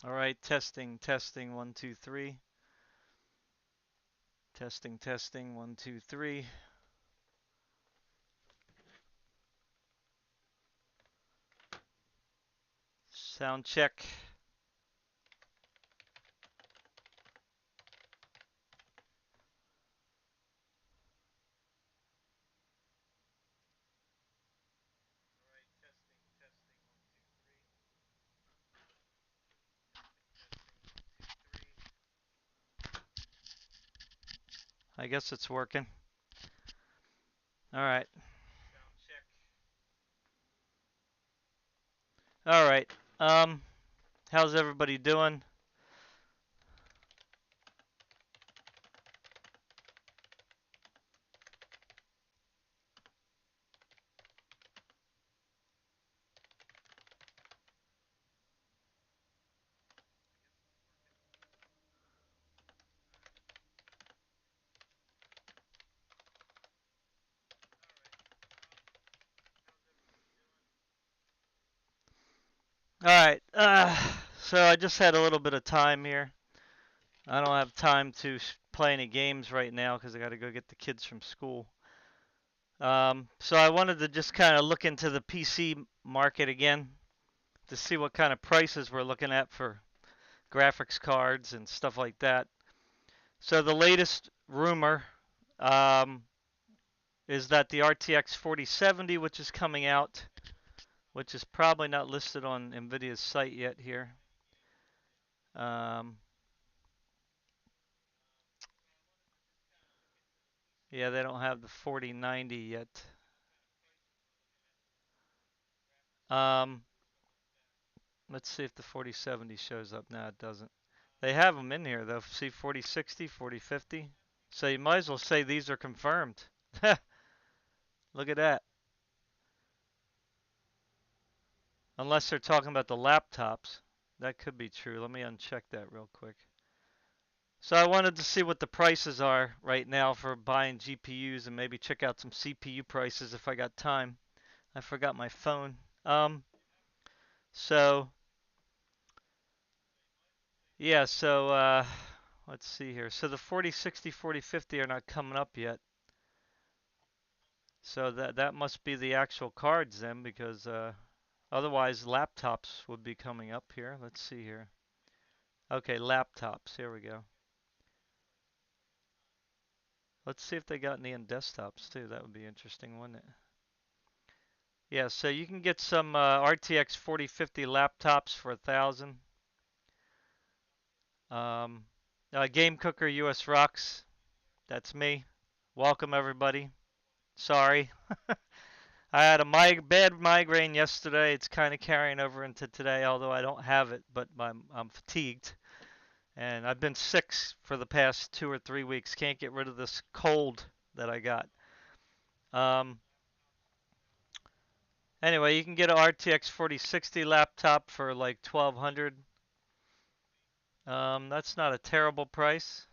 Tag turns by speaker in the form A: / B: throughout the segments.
A: All right, testing, testing, 1, 2, 3. Testing, testing, 1, 2, 3. Sound check. I guess it's working. All right. All right. How's everybody doing? All right. So I just had a little bit of time here. I don't have time to play any games right now because I got to go get the kids from school. So I wanted to just kind of look into the PC market again to see what kind of prices we're looking at for graphics cards and stuff like that. So the latest rumor um, is that the RTX 4070, which is coming out, which is probably not listed on NVIDIA's site yet here. Um, yeah, they don't have the 4090 yet. Um, let's see if the 4070 shows up. No, it doesn't. They have them in here though. See 4060, 4050. So you might as well say these are confirmed. Look at that. Unless they're talking about the laptops. That could be true. Let me uncheck that real quick. So I wanted to see what the prices are right now for buying GPUs and maybe check out some CPU prices if I got time. I forgot my phone. So yeah, so let's see here. So the 4060, 4050 are not coming up yet. So that must be the actual cards then, because otherwise laptops would be coming up here. Let's see here. Okay, laptops. Here we go. Let's see if they got any in desktops too. That would be interesting, wouldn't it? Yeah, so you can get some RTX 4050 laptops for 1,000. Um, Game Cooker US Rocks. That's me. Welcome everybody. Sorry. I had a bad migraine yesterday. It's kind of carrying over into today, although I don't have it, but I'm fatigued. And I've been sick for the past 2 or 3 weeks. Can't get rid of this cold that I got. Um, anyway, you can get an RTX 4060 laptop for like 1,200. That's not a terrible price.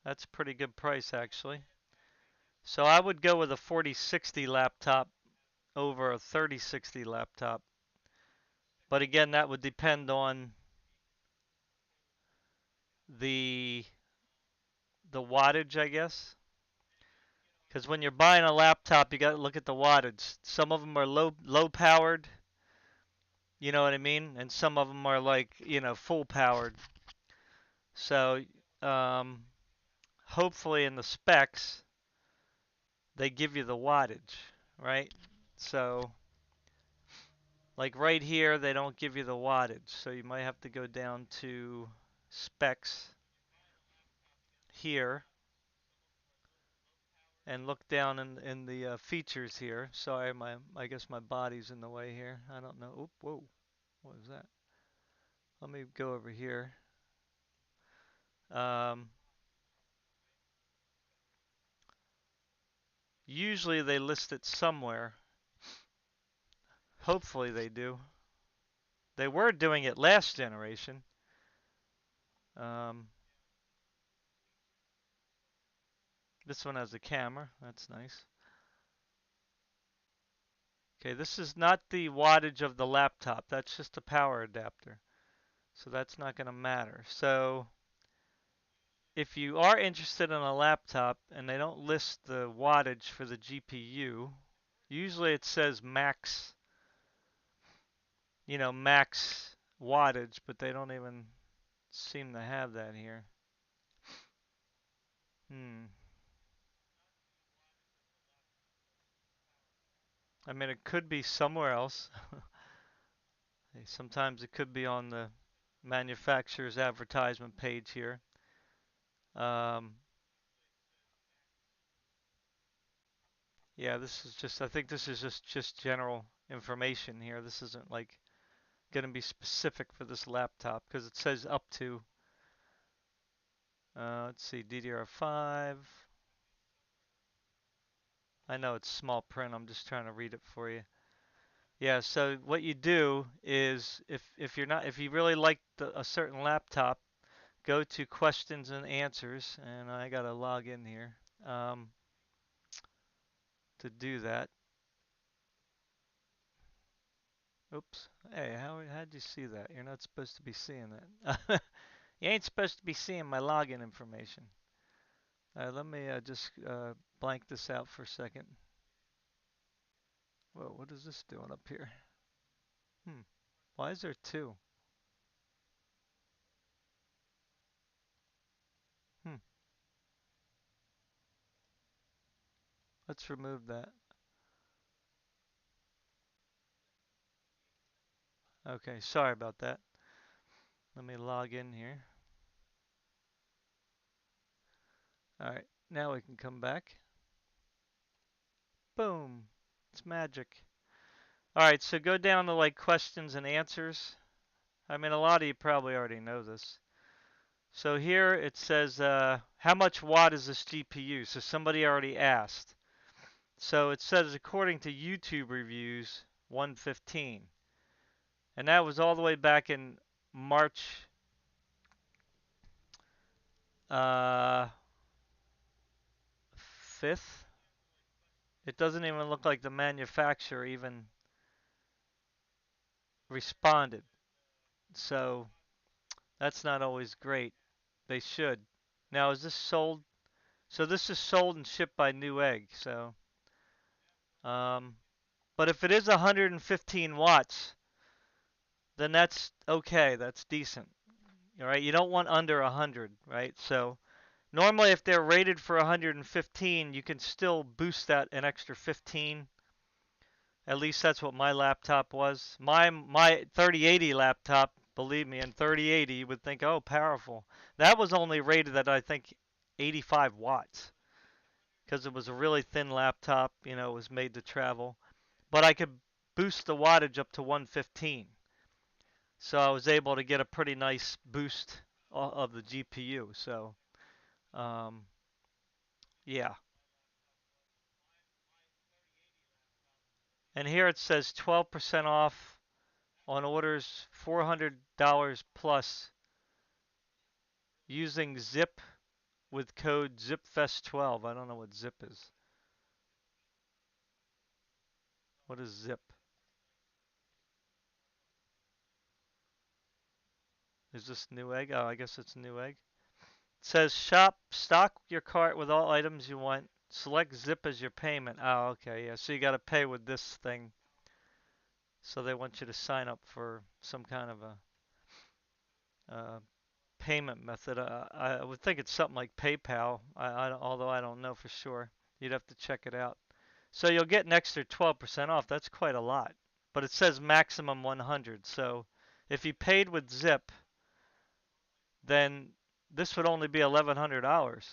A: That's a pretty good price actually. So I would go with a 4060 laptop over a 3060 laptop. But again, that would depend on the the wattage, I guess. Because when you're buying a laptop, you got to look at the wattage. Some of them are low powered, you know what I mean, and some of them are like full powered. So um, hopefully in the specs they give you the wattage, right? So like right here they don't give you the wattage, so you might have to go down to specs here and look down in the features here. Sorry, I guess my body's in the way here. I don't know. Oop, whoa, what was that? Let me go over here. Um, Usually they list it somewhere. Hopefully they do. They were doing it last generation. Um, this one has a camera. That's nice. Okay, this is not the wattage of the laptop. That's just a power adapter. So that's not going to matter. So if you are interested in a laptop and they don't list the wattage for the GPU, usually it says max, max wattage, but they don't even seem to have that here. Hmm. I mean, it could be somewhere else. Sometimes it could be on the manufacturer's advertisement page here. Um, yeah, this is just, I think this is just general information here. This isn't like going to be specific for this laptop because it says up to, let's see, DDR5. I know it's small print. I'm just trying to read it for you. Yeah, so what you do is if you really like a certain laptop, go to questions and answers, and I gotta log in here um, to do that. Oops. Hey, how'd you see that? You're not supposed to be seeing that. You ain't supposed to be seeing my login information. Let me just blank this out for a second. Whoa, what is this doing up here? Hmm. Why is there two? Hmm. Let's remove that. Okay, sorry about that. Let me log in here. All right, now we can come back. Boom. It's magic. All right, so go down to like questions and answers. I mean, a lot of you probably already know this. So here it says, how much watt is this GPU? So somebody already asked. So it says, according to YouTube reviews, 115. And that was all the way back in March uh, 5th. It doesn't even look like the manufacturer even responded. So that's not always great. They should. Now, is this sold? So this is sold and shipped by Newegg. So, um, but if it is 115 watts, then that's okay. That's decent. All right. You don't want under 100, right? So normally, if they're rated for 115, you can still boost that an extra 15. At least that's what my laptop was. My 3080 laptop, believe me, in 3080 you would think, oh, powerful. That was only rated at I think 85 watts because it was a really thin laptop. It was made to travel, but I could boost the wattage up to 115. So I was able to get a pretty nice boost of the GPU. So, um, yeah. And here it says 12% off on orders $400 plus using Zip with code ZipFest12. I don't know what Zip is. What is Zip? Is this Newegg? Oh, I guess it's Newegg. It says shop, stock your cart with all items you want. Select Zip as your payment. Oh, okay, yeah. So you got to pay with this thing. So they want you to sign up for some kind of a payment method. I would think it's something like PayPal. Although I don't know for sure. You'd have to check it out. So you'll get an extra 12% off. That's quite a lot. But it says maximum 100. So if you paid with Zip, then this would only be $1,100.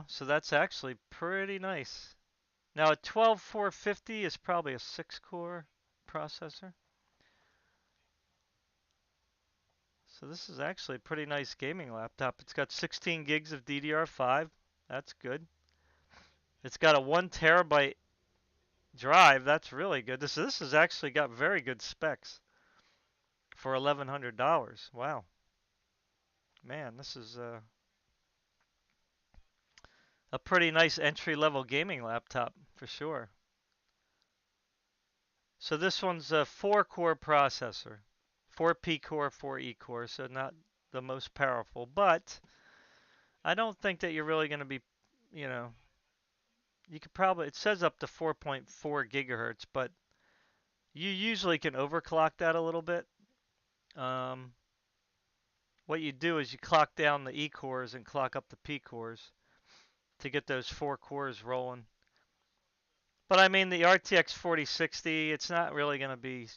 A: So that's actually pretty nice. Now a 12450 is probably a 6-core processor. So this is actually a pretty nice gaming laptop. It's got 16 gigs of DDR5. That's good. It's got a 1 terabyte drive. That's really good. This has actually got very good specs for $1,100. Wow. Man, this is a pretty nice entry-level gaming laptop for sure. So this one's a 4-core processor. 4 P core, 4 E core, so not the most powerful. But I don't think that you're really going to be, you know, you could probably, it says up to 4.4 gigahertz, but you usually can overclock that a little bit. Um, what you do is you clock down the E cores and clock up the P cores to get those 4 cores rolling. But I mean, the RTX 4060, it's not really going to be,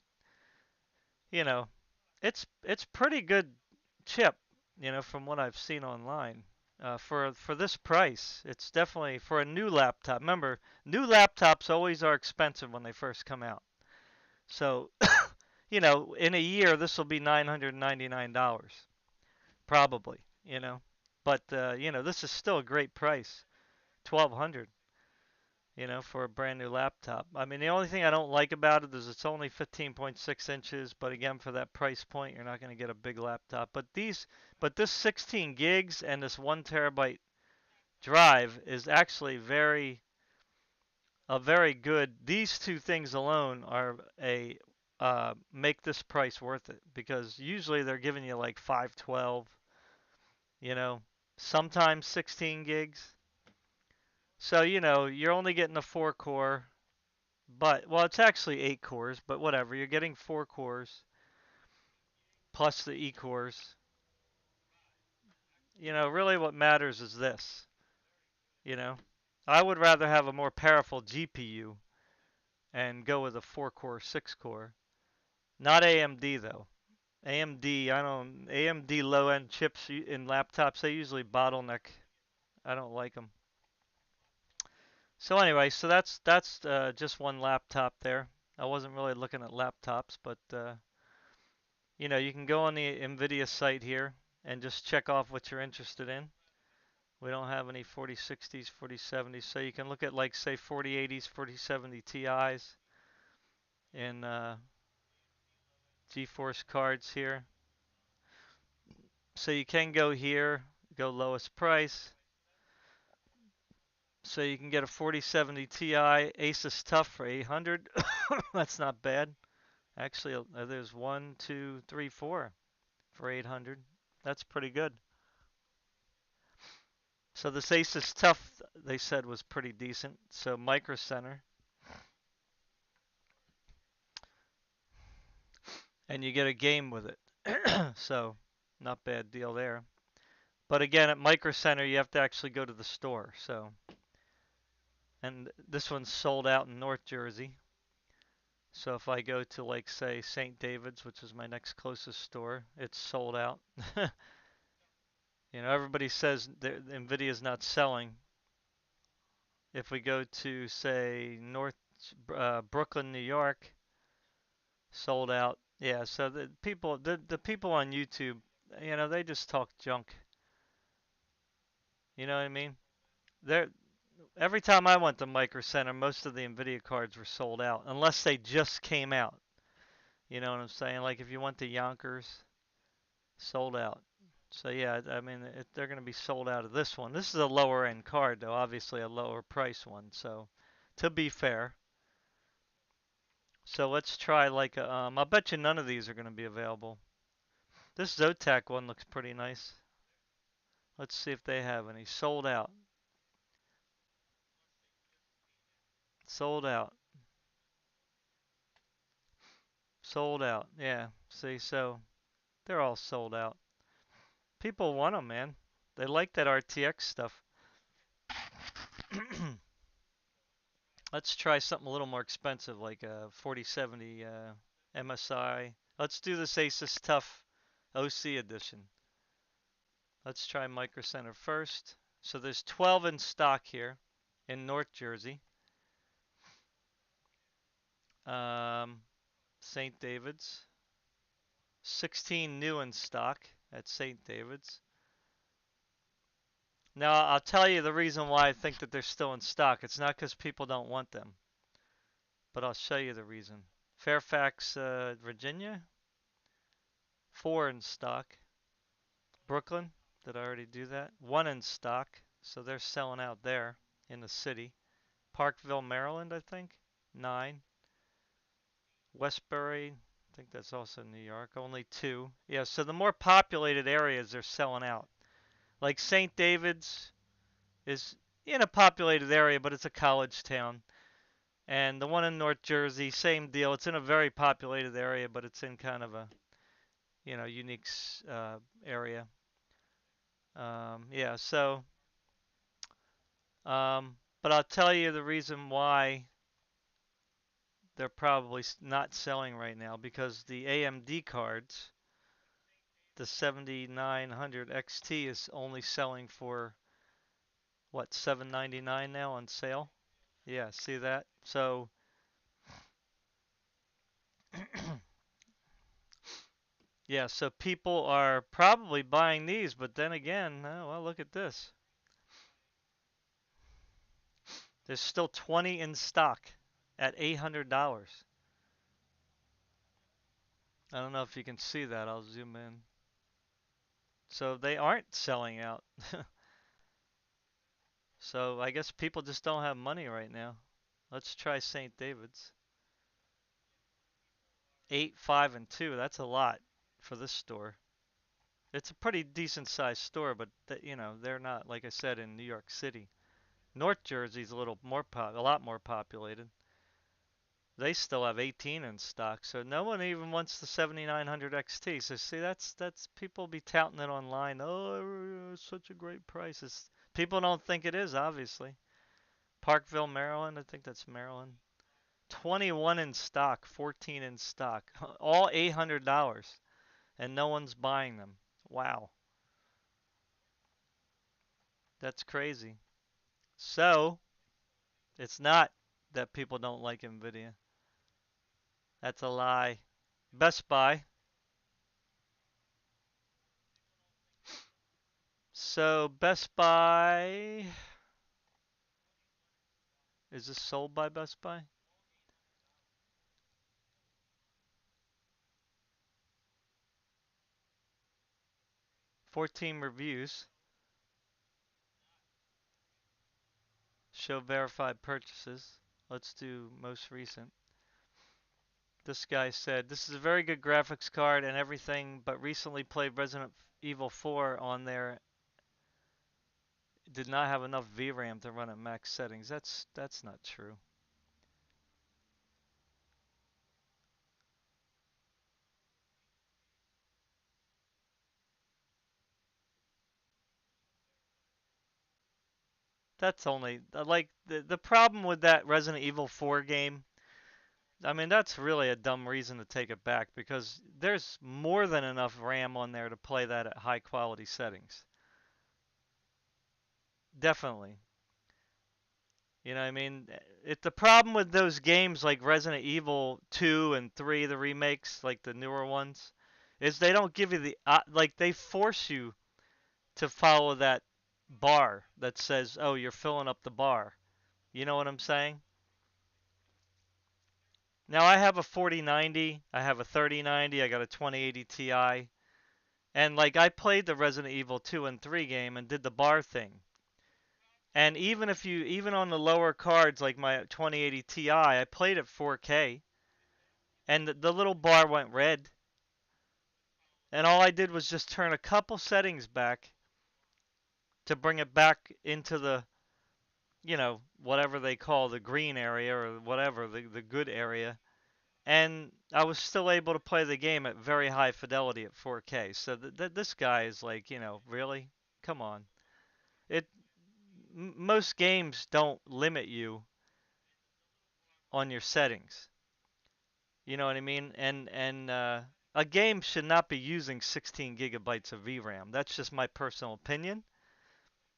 A: you know, it's pretty good chip, from what I've seen online. For this price, it's definitely for a new laptop. Remember, new laptops always are expensive when they first come out. So, in a year, this will be $999, probably, But, this is still a great price, 1200, for a brand new laptop. I mean, the only thing I don't like about it is it's only 15.6 inches, but again, for that price point, you're not going to get a big laptop. But this 16 gigs and this 1 terabyte drive is actually a very good. These two things alone are a make this price worth it because usually they're giving you like 512, you know, sometimes 16 gigs. So, you're only getting a 4 core, but well, it's actually 8 cores, but whatever. You're getting 4 cores plus the E cores. Really what matters is this, you know. I would rather have a more powerful GPU and go with a 4 core, 6 core. Not AMD though. AMD low end chips in laptops, they usually bottleneck. I don't like them. So anyway, so that's just one laptop there. I wasn't really looking at laptops, but you can go on the Nvidia site here and just check off what you're interested in. We don't have any 4060s, 4070s, so you can look at like say 4080s, 4070 Ti's and GeForce cards here. So you can go here, go lowest price. So you can get a 4070 Ti Asus Tough for 800. That's not bad. Actually, there's one, two, three, four for 800. That's pretty good. So this Asus Tough, they said, was pretty decent. So Micro Center, and you get a game with it. So not bad deal there. But again, at Micro Center, you have to actually go to the store. So, and this one's sold out in North Jersey. So if I go to like say St. David's, which is my next closest store, it's sold out. Everybody says Nvidia's not selling. If we go to say North Brooklyn, New York, sold out. Yeah, so the people on YouTube, they just talk junk. You know what I mean? They're Every time I went to Micro Center, most of the Nvidia cards were sold out, unless they just came out. You know what I'm saying? Like if you went to Yonkers, sold out. So yeah, I mean they're going to be sold out of this one. This is a lower end card though, obviously a lower price one. So to be fair, so let's try like I bet you none of these are going to be available. This Zotac one looks pretty nice. Let's see if they have any. Sold out. Sold out. Sold out. Yeah. See, so they're all sold out. People want them, man. They like that RTX stuff. Let's try something a little more expensive, like a 4070 MSI. Let's do this Asus Tough OC edition. Let's try Micro Center first. So there's 12 in stock here in North Jersey. St. David's. 16 new in stock at St. David's. Now, I'll tell you the reason why I think that they're still in stock. It's not because people don't want them, but I'll show you the reason. Fairfax, Virginia, 4 in stock. Brooklyn, did I already do that? 1 in stock, so they're selling out there in the city. Parkville, Maryland, I think, 9. Westbury, I think that's also New York. Only two. Yeah, so the more populated areas they're selling out. Like St. David's is in a populated area, but it's a college town. And the one in North Jersey, same deal. It's in a very populated area, but it's in kind of a, unique area. Yeah, so, but I'll tell you the reason why they're probably not selling right now because the AMD cards, the 7900 XT is only selling for what, 799 now on sale? Yeah, see that? So, yeah, so people are probably buying these, but then again, oh, well, look at this. There's still 20 in stock at $800. I don't know if you can see that. I'll zoom in. So they aren't selling out. So I guess people just don't have money right now. Let's try St. David's. 8, 5, and 2. That's a lot for this store. It's a pretty decent sized store, but they're not, like I said, in New York City. North Jersey's a little more a lot more populated. They still have 18 in stock, so no one even wants the 7900 XT. So see, that's people be touting it online. Oh, it's such a great price. People don't think it is, obviously. Parkville, Maryland. I think that's Maryland. 21 in stock, 14 in stock, all $800, and no one's buying them. Wow, that's crazy. So it's not that people don't like Nvidia. That's a lie. Best Buy. So Best Buy, is this sold by Best Buy? 14 reviews show verified purchases. Let's do most recent. This guy said, "This is a very good graphics card and everything, but recently played Resident Evil 4 on there. Did not have enough VRAM to run at max settings." That's not true. That's only like the problem with that Resident Evil 4 game. I mean, that's really a dumb reason to take it back because there's more than enough RAM on there to play that at high quality settings. Definitely. You know what I mean? The problem with those games like Resident Evil 2 and 3, the remakes, like the newer ones, is they don't give you like they force you to follow that bar that says, "Oh, you're filling up the bar." You know what I'm saying? Now I have a 4090, I have a 3090, I got a 2080 Ti, and like I played the Resident Evil 2 and 3 game and did the bar thing. And even on the lower cards like my 2080 Ti, I played at 4K and the little bar went red. And all I did was just turn a couple settings back to bring it back into the, whatever they call the green area or whatever, the good area. And I was still able to play the game at very high fidelity at 4K. So this guy is like, really? Come on. It Most games don't limit you on your settings. You know what I mean? And a game should not be using 16 gigabytes of VRAM. That's just my personal opinion.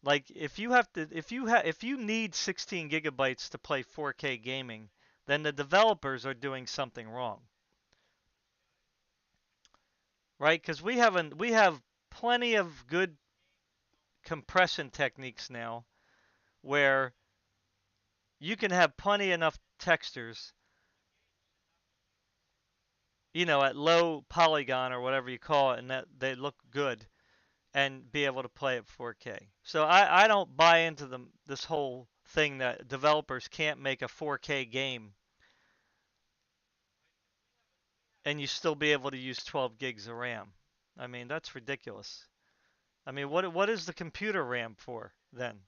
A: Like if you need 16 gigabytes to play 4K gaming, then the developers are doing something wrong, right? Because we have plenty of good compression techniques now where you can have plenty enough textures, at low polygon or whatever you call it, and that they look good and be able to play at 4K. So I don't buy into this whole thing that developers can't make a 4K game. and you still be able to use 12 gigs of RAM. I mean, that's ridiculous. I mean, what is the computer RAM for then?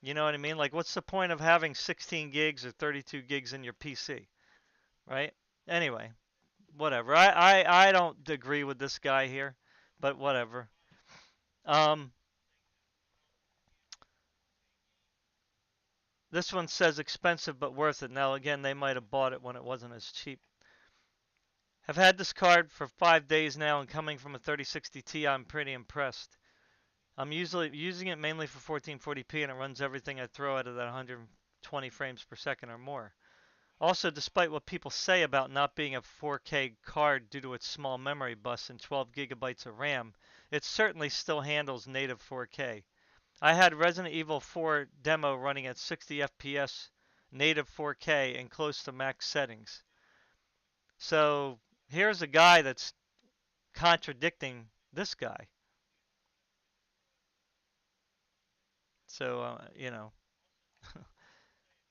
A: You know what I mean? Like, what's the point of having 16 gigs or 32 gigs in your PC, right? Anyway, whatever. I don't agree with this guy here, but whatever. Um, this one says expensive but worth it. Now, again, they might have bought it when it wasn't as cheap. Have had this card for 5 days now, and coming from a 3060 Ti, I'm pretty impressed. I'm usually using it mainly for 1440p, and it runs everything I throw at it at 120 frames per second or more. Also, despite what people say about not being a 4K card due to its small memory bus and 12 gigabytes of RAM, it certainly still handles native 4K. I had Resident Evil 4 demo running at 60 FPS, native 4K, and close to max settings. So here's a guy that's contradicting this guy. So,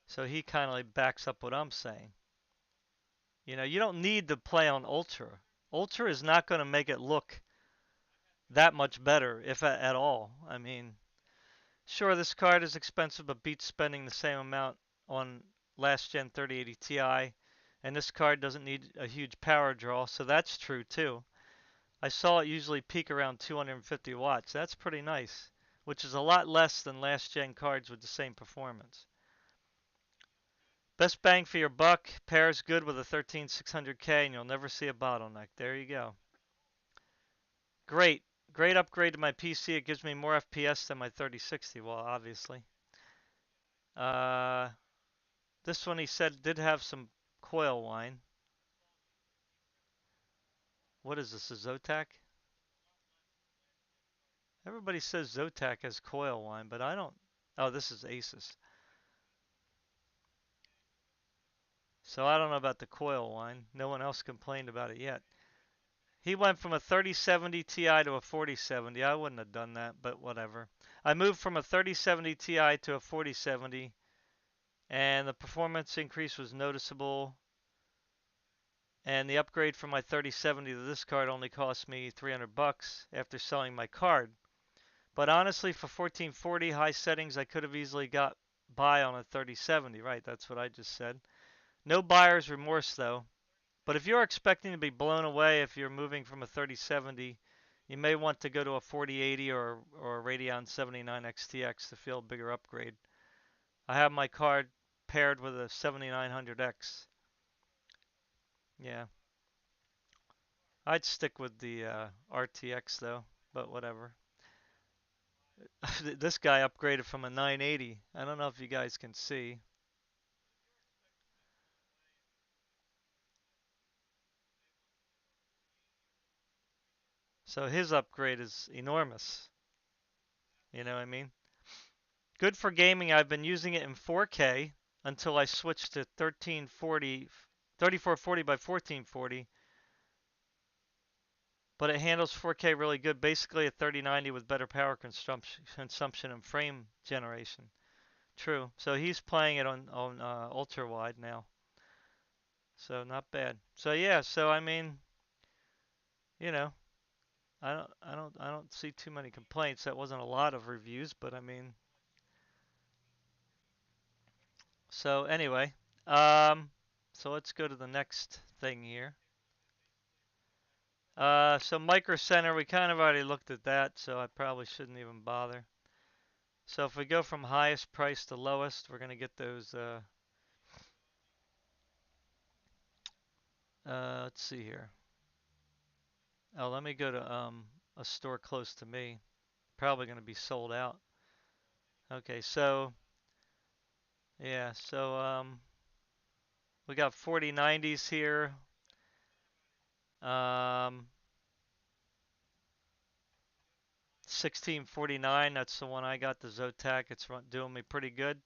A: so he kind of like backs up what I'm saying. You don't need to play on Ultra. Ultra is not going to make it look that much better, if at all. I mean, sure, this card is expensive, but beats spending the same amount on last gen 3080 Ti. And this card doesn't need a huge power draw, so that's true too. I saw it usually peak around 250 watts. That's pretty nice, which is a lot less than last gen cards with the same performance. Best bang for your buck, pairs good with a 13600K and you'll never see a bottleneck. There you go. Great. Great upgrade to my PC. It gives me more FPS than my 3060. Well, obviously. Uh, this one he said did have some coil whine. What is this, a Zotac? Everybody says Zotac has coil whine, but I don't. Oh, this is Asus. So I don't know about the coil whine. No one else complained about it yet. He went from a 3070 Ti to a 4070. I wouldn't have done that, but whatever. I moved from a 3070 Ti to a 4070, and the performance increase was noticeable. And the upgrade from my 3070 to this card only cost me 300 bucks after selling my card. But honestly, for 1440 high settings, I could have easily got by on a 3070. Right, that's what I just said. No buyer's remorse though. But if you're expecting to be blown away if you're moving from a 3070, you may want to go to a 4080 or a Radeon 79 XTX to feel a bigger upgrade. I have my card paired with a 7900X. Yeah, I'd stick with the RTX though, but whatever. This guy upgraded from a 980. I don't know if you guys can see. So his upgrade is enormous. You know what I mean? Good for gaming. I've been using it in 4K until I switched to 3440 by 1440, but it handles 4K really good. Basically a 3090 with better power consumption and frame generation. True. So he's playing it on ultra wide now. So not bad. So yeah, so I mean, you know, I don't see too many complaints. That wasn't a lot of reviews, but I mean, so anyway, um, so let's go to the next thing here. So Micro Center, we kind of already looked at that, so I probably shouldn't even bother. So if we go from highest price to lowest, we're gonna get those. Let's see here. Oh, let me go to a store close to me. Probably gonna be sold out. Okay, so yeah, so we got 4090s here. Um, 1649, that's the one I got, the Zotac. It's doing me pretty good.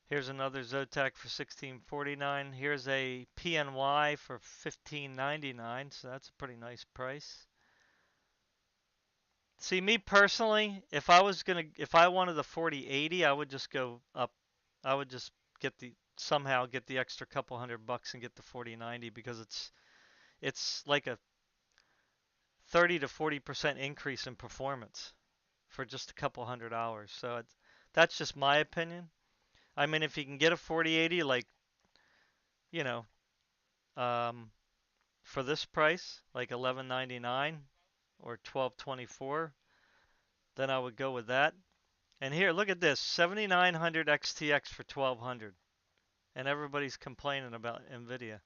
A: Here's another Zotac for 1649. Here's a PNY for 1599, so that's a pretty nice price. See, me personally, if I wanted the 4080, I would just go up. I would just somehow get the extra couple $100 and get the 4090 because it's like a 30 to 40% increase in performance for just a couple $100. So that's just my opinion. I mean, if you can get a 4080, like, you know, um, for this price, like 1199 or 1224, then I would go with that. And here, look at this, 7900 XTX for 1200, and everybody's complaining about Nvidia.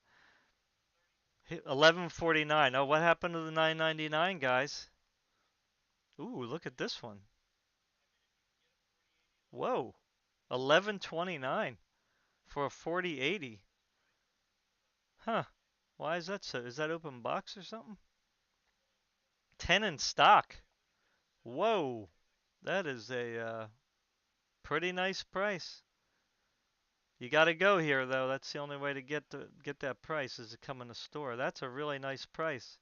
A: 1149. Oh, what happened to the 999, guys? Ooh, look at this one. Whoa, 1129 for a 4080. Huh? Why is that so? Is that open box or something? 10 in stock. Whoa, that is a pretty nice price. You got to go here though. That's the only way to get that price is to come in the store. That's a really nice price.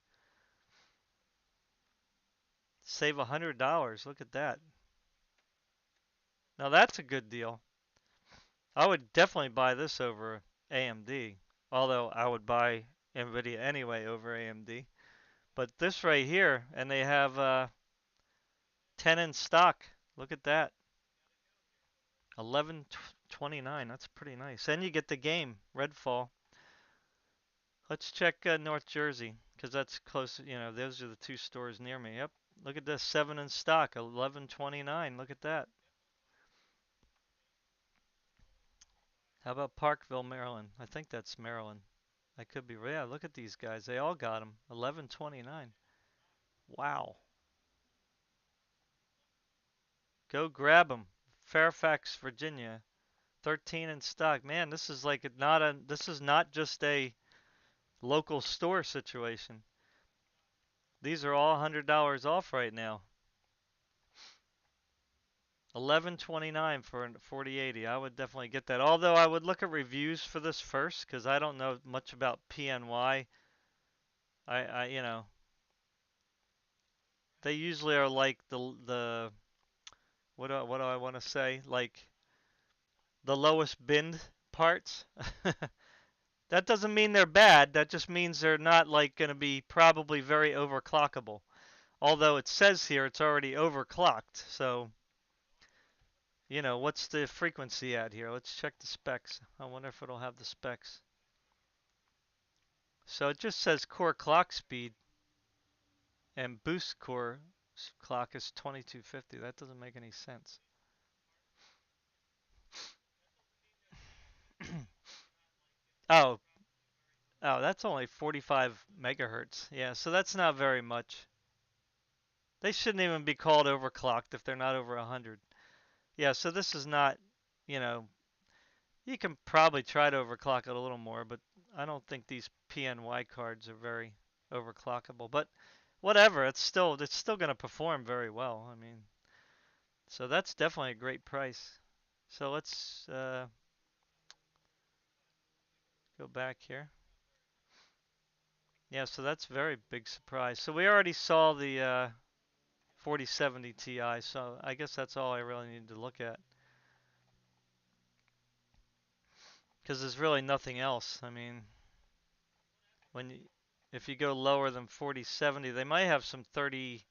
A: Save $100. Look at that. Now that's a good deal. I would definitely buy this over AMD. Although I would buy Nvidia anyway over AMD. But this right here, and they have 10 in stock. Look at that. 1129. That's pretty nice. And you get the game, Redfall. Let's check North Jersey because that's close. You know, those are the two stores near me. Yep. Look at this, 7 in stock, 1129. Look at that. How about Parkville, Maryland? I think that's Maryland. I could be. Yeah, look at these guys. They all got them. 1129. Wow. Go grab them. Fairfax, Virginia. 13 in stock. Man, this is like not a. This is not just a local store situation. These are all $100 off right now. 1129 for a 4080. I would definitely get that. Although I would look at reviews for this first because I don't know much about PNY. You know, they usually are like the what do I want to say? Like the lowest binned parts. That doesn't mean they're bad. That just means they're not like going to be probably very overclockable. Although it says here it's already overclocked. So, you know, what's the frequency at here? Let's check the specs. I wonder if it'll have the specs. So it just says core clock speed and boost core clock is 2250. That doesn't make any sense. Oh, oh, that's only 45 megahertz. Yeah, so that's not very much. They shouldn't even be called overclocked if they're not over 100. Yeah, so this is not, you know, you can probably try to overclock it a little more, but I don't think these PNY cards are very overclockable. But whatever, it's still going to perform very well. I mean, so that's definitely a great price. So let's go back here. Yeah, so that's very big surprise. So we already saw the 4070 Ti, so I guess that's all I really need to look at. Because there's really nothing else. I mean, when you, if you go lower than 4070, they might have some 3060s.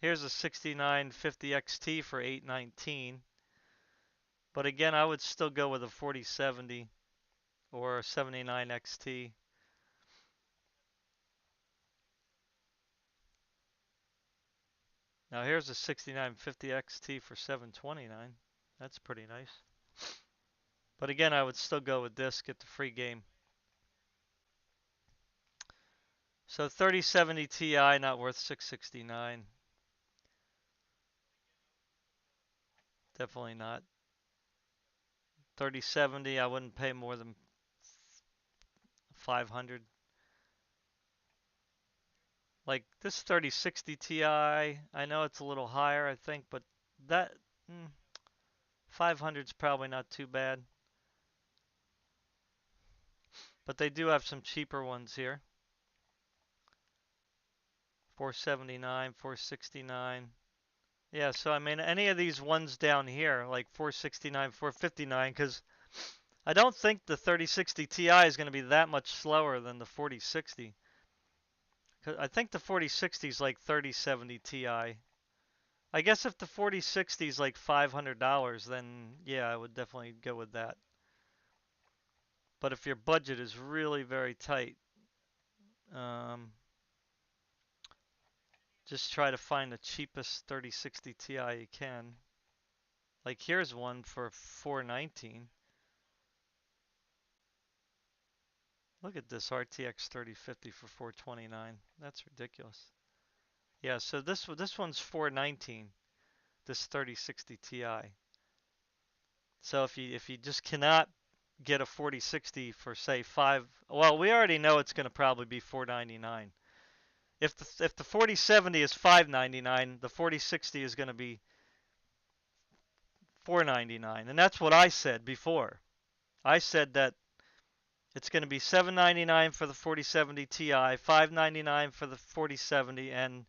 A: Here's a 6950 XT for 819. But again, I would still go with a 4070 or a 79 XT. Now here's a 6950 XT for 729. That's pretty nice. But again, I would still go with this, get the free game. So 3070 Ti not worth 669. Definitely not. 3070 I wouldn't pay more than 500. Like this 3060 Ti, I know it's a little higher I think, but that 500 is probably not too bad. But they do have some cheaper ones here. 479, 469. Yeah, so I mean any of these ones down here, like 469, 459, because I don't think the 3060 Ti is going to be that much slower than the 4060. I think the 4060 is like 3070 Ti. I guess if the 4060 is like $500, then yeah, I would definitely go with that. But if your budget is really very tight, um, just try to find the cheapest 3060 Ti you can. Like here's one for 419. Look at this RTX 3050 for 429. That's ridiculous. Yeah, so this one's 419. This 3060 Ti. So if you just cannot get a 4060 for say well, we already know it's going to probably be 499. If the 4070 is 599, the 4060 is going to be 499, and that's what I said before. I said that it's going to be 799 for the 4070 Ti, 599 for the 4070, and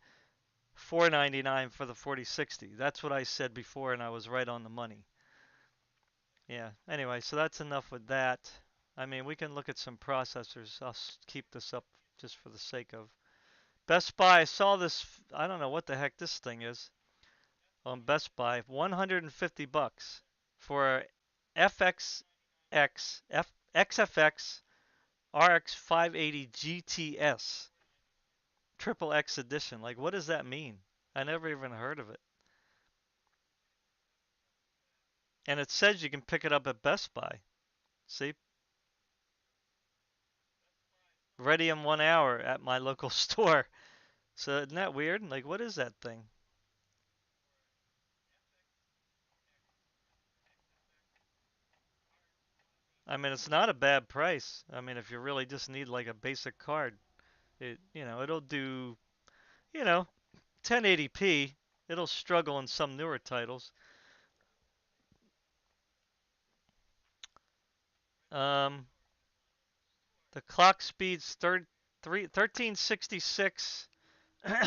A: 499 for the 4060. That's what I said before, and I was right on the money. Yeah. Anyway, so that's enough with that. I mean, we can look at some processors. I'll keep this up just for the sake of Best Buy. I saw this. I don't know what the heck this thing is on Best Buy. 150 bucks for XFX RX 580 GTS Triple X Edition. Like, what does that mean? I never even heard of it. And it says you can pick it up at Best Buy. See, ready in 1 hour at my local store. So isn't that weird? Like, what is that thing? I mean, it's not a bad price. I mean, if you really just need like a basic card, it'll do, you know, 1080p. It'll struggle in some newer titles. Um, the clock speed's 1366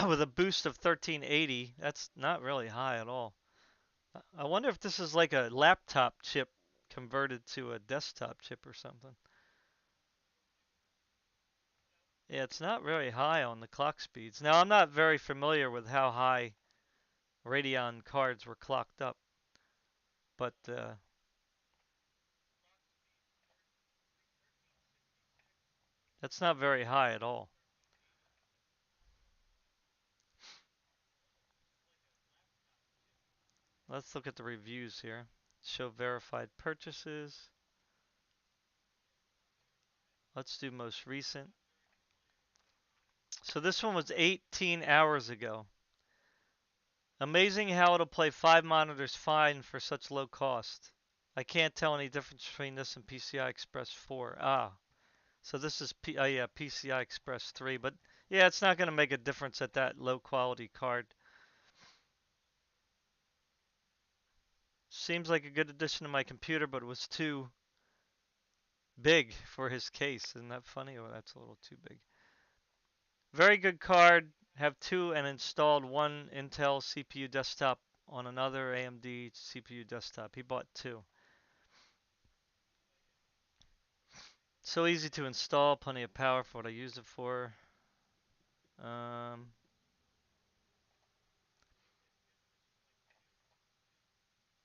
A: with a boost of 1380. That's not really high at all. I wonder if this is like a laptop chip converted to a desktop chip or something. Yeah, it's not very high on the clock speeds. Now, I'm not very familiar with how high Radeon cards were clocked up, but that's not very high at all. Let's look at the reviews here. Show verified purchases. Let's do most recent. So this one was 18 hours ago. Amazing how it'll play 5 monitors fine for such low cost. I can't tell any difference between this and PCI Express 4. Ah, so this is yeah, PCI Express 3, but yeah, it's not going to make a difference at that low quality card. Seems like a good addition to my computer, but it was too big for his case. Isn't that funny? Oh, that's a little too big. Very good card. Have two and installed one Intel CPU desktop on another AMD CPU desktop. He bought two. So easy to install, plenty of power for what I use it for. Um,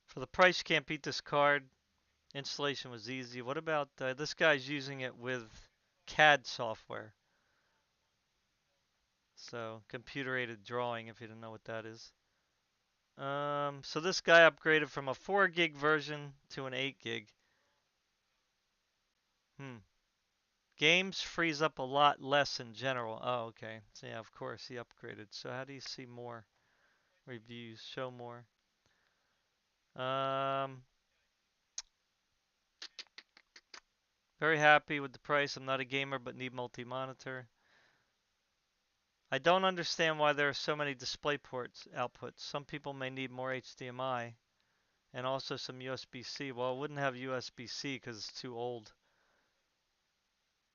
A: for the price, you can't beat this card. Installation was easy. What about this guy's using it with CAD software? So computer aided drawing, if you don't know what that is. So this guy upgraded from a 4 gig version to an 8 gig. Hmm. Games freeze up a lot less in general. Oh, okay. So yeah, of course he upgraded. So how do you see more reviews? Show more. Um, Very happy with the price. I'm not a gamer but need multi-monitor. I don't understand why there are so many DisplayPort outputs. Some people may need more HDMI and also some USB-C. Well, it wouldn't have USB-C because it's too old.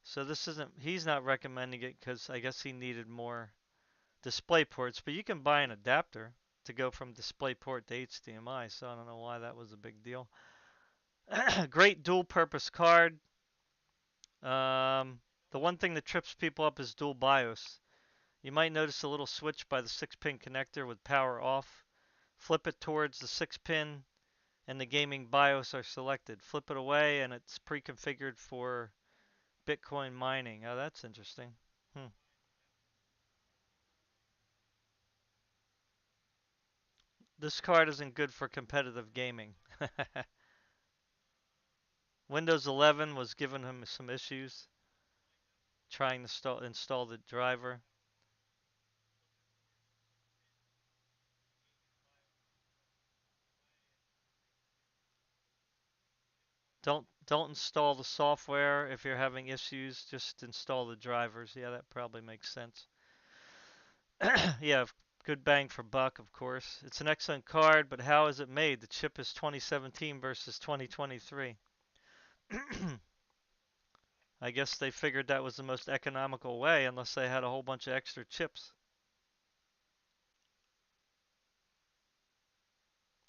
A: So this isn't, he's not recommending it because I guess he needed more display ports, but you can buy an adapter to go from DisplayPort to HDMI, so I don't know why that was a big deal. Great dual purpose card. Um, the one thing that trips people up is dual BIOS. You might notice a little switch by the 6-pin connector with power off. Flip it towards the 6-pin and the gaming BIOS are selected. Flip it away and it's pre-configured for Bitcoin mining. Oh, that's interesting. Hmm. This card isn't good for competitive gaming. Windows 11 was giving him some issues trying to install the driver. Don't install the software if you're having issues. Just install the drivers. Yeah, that probably makes sense. Yeah, good bang for buck, of course. It's an excellent card, but how is it made? The chip is 2017 versus 2023. I guess they figured that was the most economical way, unless they had a whole bunch of extra chips.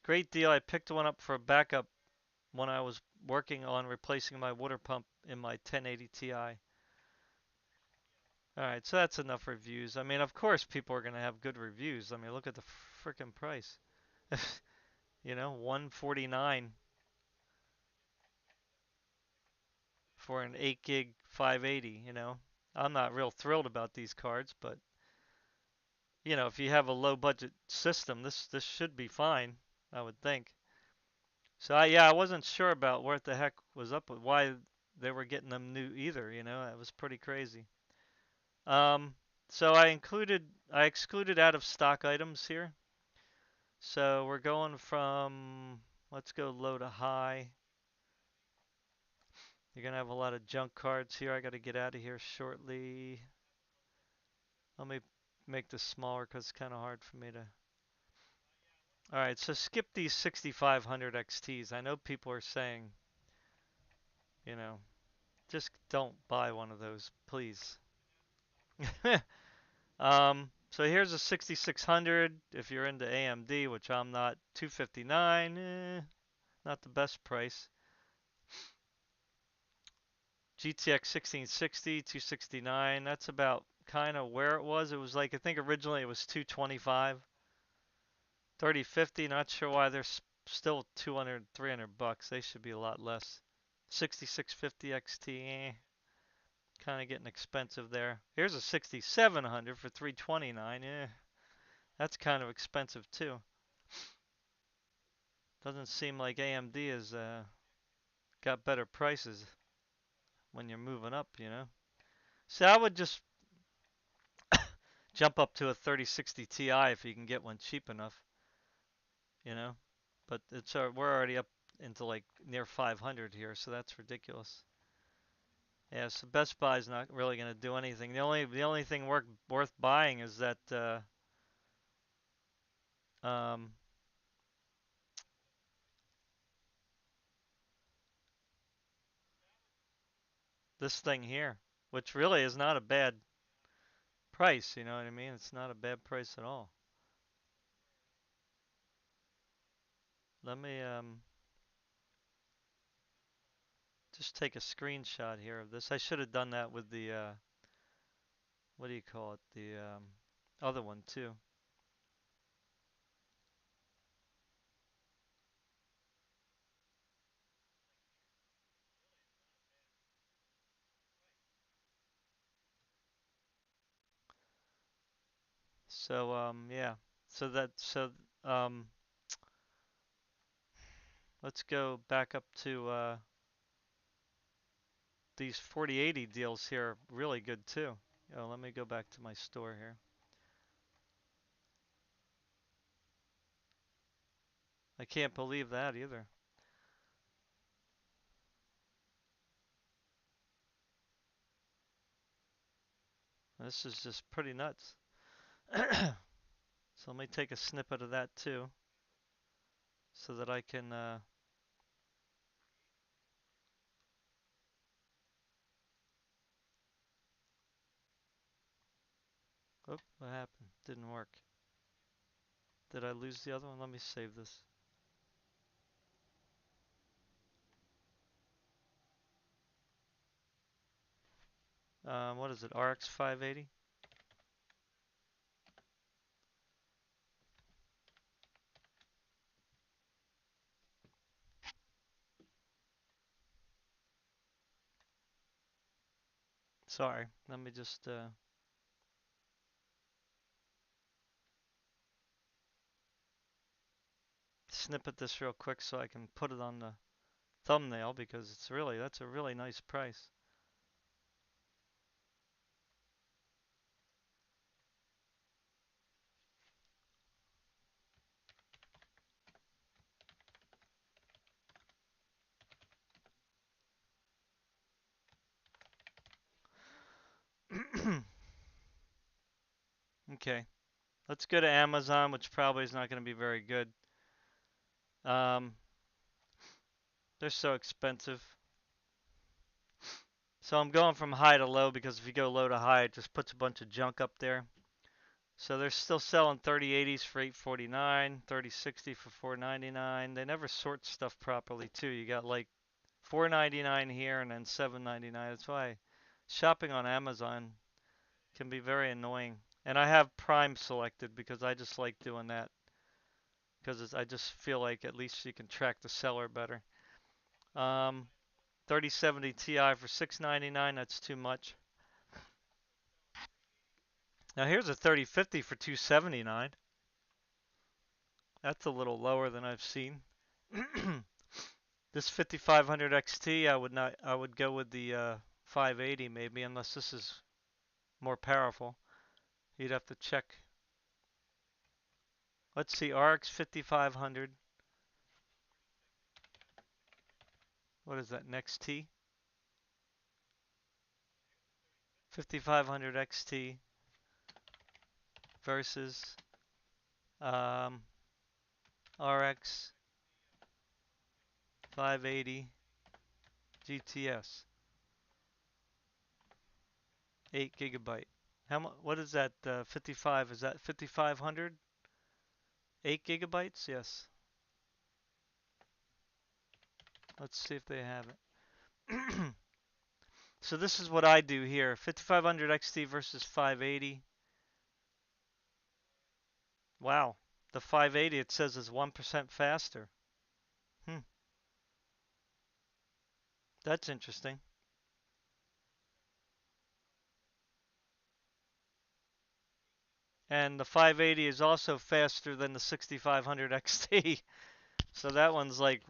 A: Great deal. I picked one up for a backup when I was working on replacing my water pump in my 1080 Ti. Alright, so that's enough reviews. I mean, of course people are going to have good reviews. I mean, look at the freaking price. You know, 149 for an 8 gig 580, you know. I'm not real thrilled about these cards, but you know, if you have a low budget system, this should be fine, I would think. So yeah, I wasn't sure about what the heck was up with why they were getting them new either, you know. It was pretty crazy. Um, so I excluded out of stock items here. So we're going from, let's go low to high. You're gonna have a lot of junk cards here. I got to get out of here shortly. Let me make this smaller because it's kind of hard for me to. All right, so skip these 6500 XTs. I know people are saying, you know, just don't buy one of those, please. So here's a 6600 if you're into AMD, which I'm not. 259, not the best price. GTX 1660, 269. That's about kind of where it was. It was like I think originally it was 225. 3050, not sure why they're still 200, 300 bucks. They should be a lot less. 6650 XT, kind of getting expensive there. Here's a 6700 for 329. Yeah, that's kind of expensive too. Doesn't seem like AMD has got better prices when you're moving up, you know. So I would just jump up to a 3060 Ti if you can get one cheap enough, you know. But it's we're already up into like near 500 here, so that's ridiculous. Yeah, so Best Buy's not really going to do anything. The only thing worth buying is that um, this thing here, which really is not a bad price. You know what I mean? It's not a bad price at all. Let me just take a screenshot here of this. I should have done that with the what do you call it? The other one too. So yeah. So let's go back up to these 4080 deals here are really good too. Oh, let me go back to my store here. I can't believe that either. This is just pretty nuts. So let me take a snippet of that too, so that I can. Oh, what happened? Didn't work. Did I lose the other one? Let me save this. What is it? RX 580? Sorry, let me just snippet this real quick so I can put it on the thumbnail because that's a really nice price. Okay, let's go to Amazon, which probably is not going to be very good. Um, they're so expensive. So I'm going from high to low because if you go low to high, it just puts a bunch of junk up there. So they're still selling 3080s for 849, 3060 for 499. They never sort stuff properly too. You got like 499 here and then 799. That's why shopping on Amazon can be very annoying. And I have Prime selected because I just like doing that because I just feel like at least you can track the seller better. Um, 3070 Ti for 699. That's too much. Now here's a 3050 for 279. That's a little lower than I've seen. This 5500 XT, I would not. I would go with the 580 maybe, unless this is more powerful. You'd have to check. Let's see, RX 5500. What is that? Next T? 5500 XT versus um, RX 580 GTS, 8 gigabyte. How much? What is that? 55? Is that 5500? 8 gigabytes? Yes. Let's see if they have it. So this is what I do here. 5500 XT versus 580. Wow. The 580 it says is 1% faster. Hmm. That's interesting. And the 580 is also faster than the 6500 XT. So that one's like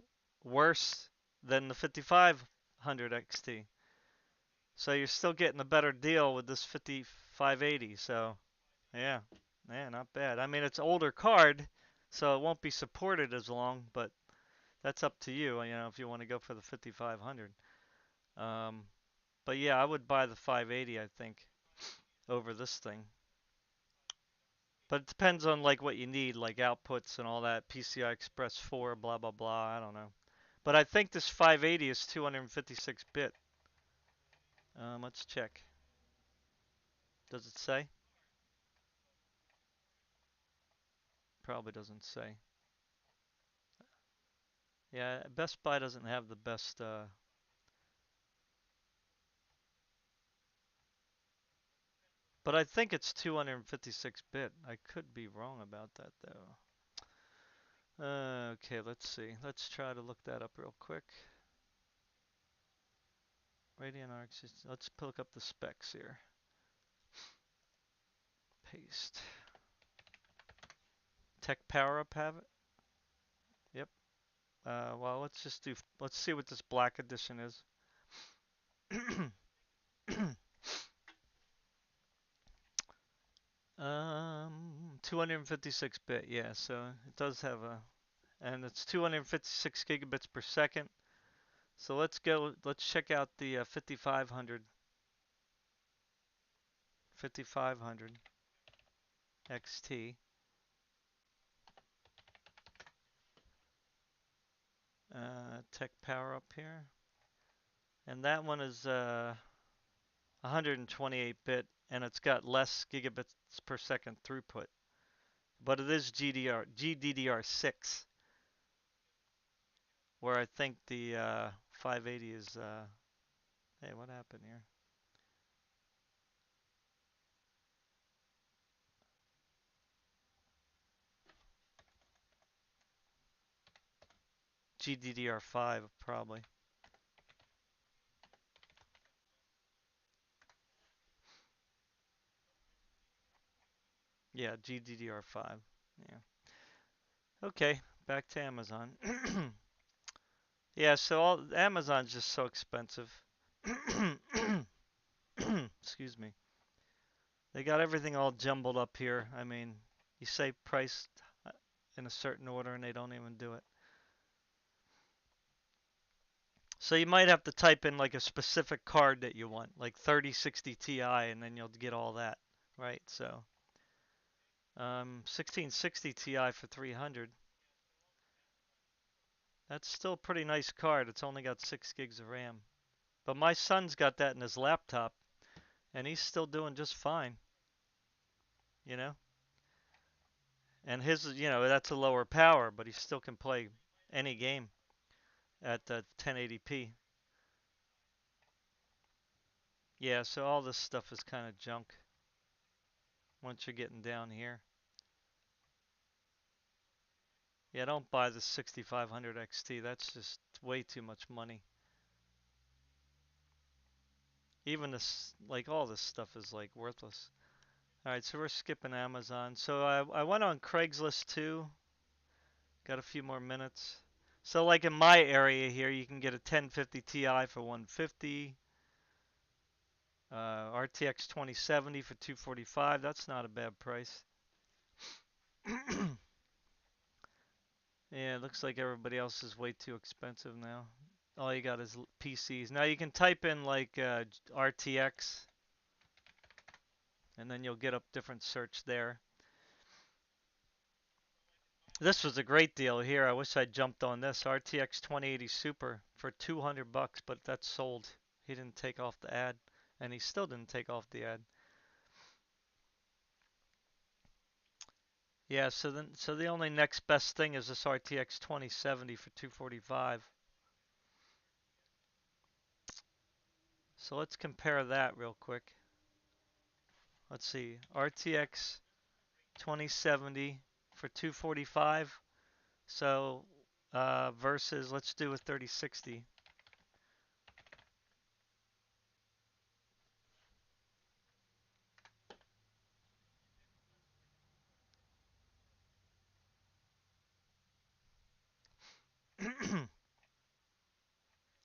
A: worse than the 5500 XT. So you're still getting a better deal with this 5580. So yeah, yeah, not bad. I mean, it's older card, so it won't be supported as long, but that's up to you. You know, if you want to go for the 5500. Um, but yeah, I would buy the 580, I think, over this thing. But it depends on like what you need, like outputs and all that. PCI Express 4, blah blah blah. I don't know. But I think this 580 is 256 bit. Let's check. Does it say? Probably doesn't say. Yeah, Best Buy doesn't have the best. But I think it's 256 bit. I could be wrong about that though. Okay, let's see. Let's try to look that up real quick. Radeon RX. Let's look up the specs here. Paste. Tech Power Up have it? Yep. Well, let's see what this black edition is. 256 bit, yeah, so it does have and it's 256 gigabits per second. So let's check out the 5500 XT. Tech Power Up here. And that one is 128-bit, and it's got less gigabits per second throughput. But it is GDDR6, where I think the 580 is. Hey, what happened here? GDDR5 probably. Yeah, GDDR5. Yeah. Okay, back to Amazon. Yeah, so Amazon's just so expensive. Excuse me. They got everything all jumbled up here. I mean, you say price uh, in a certain order and they don't even do it. So you might have to type in like a specific card that you want, like 3060 Ti, and then you'll get all that, right? So 1660 Ti for 300. That's still a pretty nice card. It's only got 6 gigs of RAM. But my son's got that in his laptop, and he's still doing just fine, you know? And his, that's a lower power, but he still can play any game at 1080p. Yeah, so all this stuff is kind of junk once you're getting down here. Yeah, don't buy the 6500 XT. That's just way too much money. Even this, like all this stuff is like worthless. All right, so we're skipping Amazon. So I went on Craigslist too. Got a few more minutes. So like in my area here, you can get a 1050 Ti for 150. RTX 2070 for 245. That's not a bad price. Yeah, it looks like everybody else is way too expensive now. All you got is PCs. Now you can type in like RTX, and then you'll get up different search there. This was a great deal here. I wish I'd jumped on this RTX 2080 Super for 200 bucks, but that's sold. He didn't take off the ad, and he still didn't take off the ad. Yeah, so the only next best thing is this RTX 2070 for 245. So let's compare that real quick. Let's see, RTX 2070 for 245. So versus, let's do a 3060.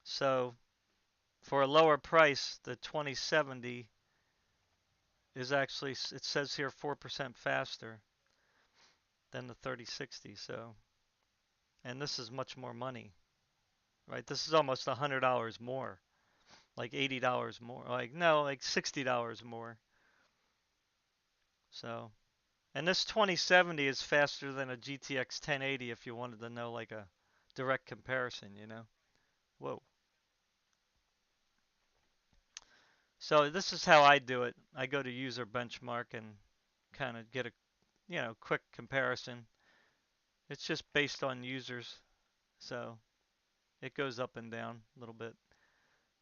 A: So for a lower price, the 2070 is actually, it says here 4% faster than the 3060. So, and this is much more money, right? This is almost $100 more, like $80 more, like no, like $60 more. So, and this 2070 is faster than a GTX 1080 if you wanted to know like a direct comparison, you know? Whoa. So this is how I do it. I go to user benchmark and kind of get a, quick comparison. It's just based on users. So it goes up and down a little bit.